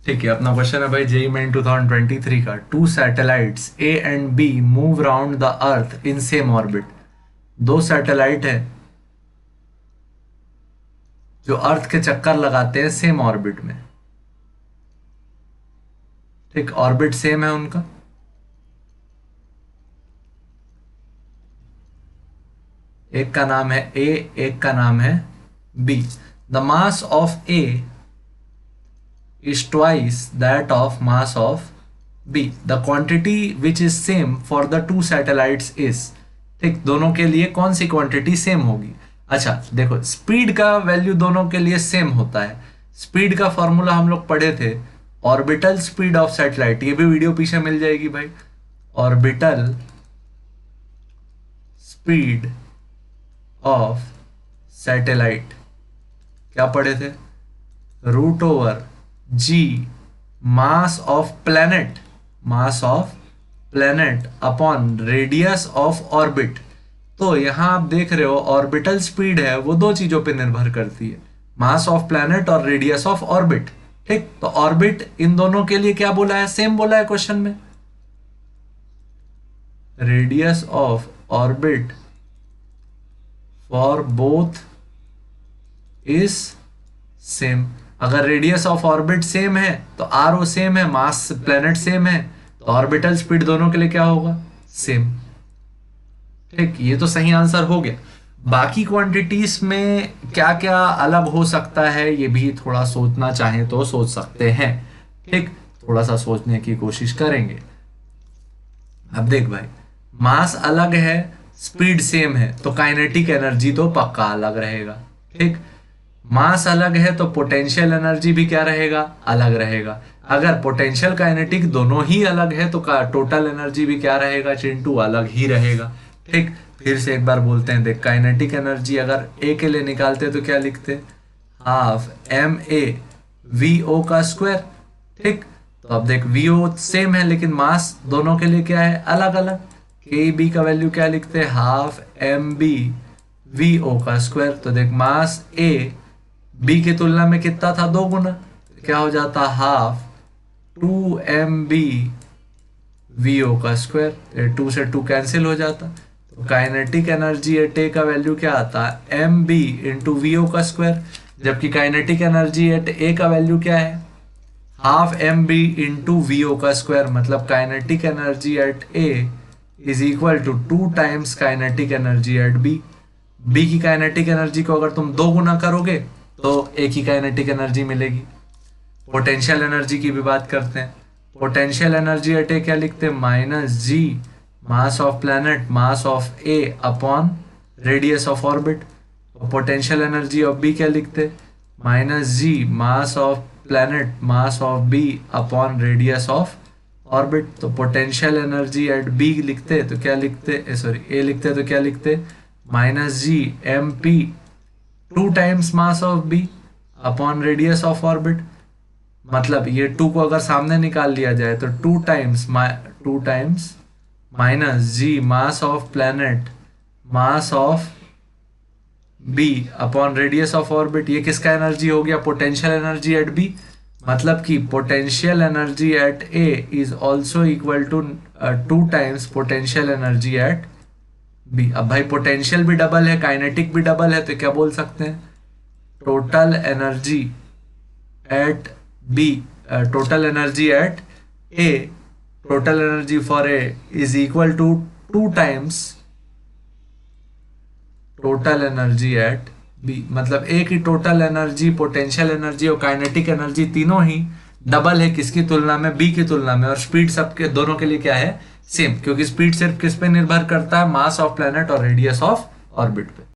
ठीक है, अपना क्वेश्चन है भाई जेईई मेन 2023 का। Two satellites A and B move round the earth in same orbit. दो सैटेलाइट है जो अर्थ के चक्कर लगाते हैं सेम ऑर्बिट में। ठीक, ऑर्बिट सेम है उनका। एक का नाम है ए, एक का नाम है B. The mass of A is twice that of mass of B. The quantity which is same for the two satellites is। ठीक, दोनों के लिए कौन सी क्वांटिटी सेम होगी? अच्छा देखो, स्पीड का वैल्यू दोनों के लिए सेम होता है। स्पीड का फॉर्मूला हम लोग पढ़े थे, ऑर्बिटल स्पीड ऑफ सैटेलाइट। ये भी वीडियो पीछे मिल जाएगी भाई। ऑर्बिटल स्पीड ऑफ सैटेलाइट क्या पढ़े थे? Root over G mass of planet, mass of planet upon radius of orbit. तो यहां आप देख रहे हो ऑर्बिटल स्पीड है वो दो चीजों पे निर्भर करती है, मास ऑफ प्लैनेट और रेडियस ऑफ ऑर्बिट। ठीक, तो ऑर्बिट इन दोनों के लिए क्या बोला है? सेम बोला है क्वेश्चन में। Radius of orbit for both is same. अगर रेडियस ऑफ ऑर्बिट सेम है तो आर ओ सेम है, मास प्लेनेट सेम है, तो ऑर्बिटल स्पीड दोनों के लिए क्या होगा? सेम। ठीक, ये तो सही आंसर हो गया। बाकी क्वांटिटीज में क्या क्या अलग हो सकता है ये भी थोड़ा सोचना चाहें तो सोच सकते हैं। ठीक, थोड़ा सा सोचने की कोशिश करेंगे। अब देख भाई, मास अलग है, स्पीड सेम है, तो काइनेटिक एनर्जी तो पक्का अलग रहेगा। ठीक, मास अलग है तो पोटेंशियल एनर्जी भी क्या रहेगा? अलग रहेगा। अगर पोटेंशियल काइनेटिक दोनों ही अलग है तो टोटल एनर्जी भी क्या रहेगा चिंटू? अलग ही रहेगा। ठीक, फिर से एक बार बोलते हैं, देख काइनेटिक एनर्जी अगर ए के लिए निकालते तो क्या लिखते? Half m A v o का स्क्वायर। ठीक, तो अब देख वी ओ सेम है लेकिन मास दोनों के लिए क्या है? अलग अलग। के बी का वैल्यू क्या लिखते हैं? Half m B v o का स्क्वायर। तो देख मास ए बी की तुलना में कितना था? 2 गुना। क्या हो जाता? हाफ 2mb वी ओ का स्क्वायर। 2 से 2 कैंसिल हो जाता। तो काइनेटिक एनर्जी एट ए का वैल्यू क्या आता? M B into v o का स्क्वायर। जबकि काइनेटिक एनर्जी एट ए का वैल्यू क्या है? Half m B into v o का स्क्वायर। मतलब kinetic energy at A is equal to 2 times kinetic energy at B. B की काइनेटिक एनर्जी को अगर तुम 2 गुना करोगे तो एक ही काइनेटिक एनर्जी मिलेगी। पोटेंशियल एनर्जी की भी बात करते हैं। पोटेंशियल एनर्जी एट ए क्या लिखते हैं? Minus G mass of planet mass of A upon radius of orbit. Potential energy of B क्या लिखते? Minus G mass of planet mass of B upon radius of orbit. तो potential energy at B लिखते तो क्या लिखते? Sorry, ए लिखते तो क्या लिखते? Minus G m p 2 times mass of B upon radius of orbit. मतलब ये 2 को अगर सामने निकाल लिया जाए तो 2 times minus G mass of planet mass of B upon radius of orbit. ये किसका एनर्जी हो गया? Potential energy at B. मतलब कि potential energy at A is also equal to 2 times potential energy at B. अब भाई potential भी double है, काइनेटिक भी डबल है, तो क्या बोल सकते हैं? Total energy at B, total energy at A, total energy for A is equal to 2 times total energy at B. मतलब ए की टोटल एनर्जी, पोटेंशियल एनर्जी और काइनेटिक एनर्जी तीनों ही डबल है किसकी तुलना में? बी की तुलना में। और स्पीड सबके दोनों के लिए क्या है? सेम, क्योंकि स्पीड सिर्फ किस पे निर्भर करता है? मास ऑफ प्लैनेट और रेडियस ऑफ ऑर्बिट पे।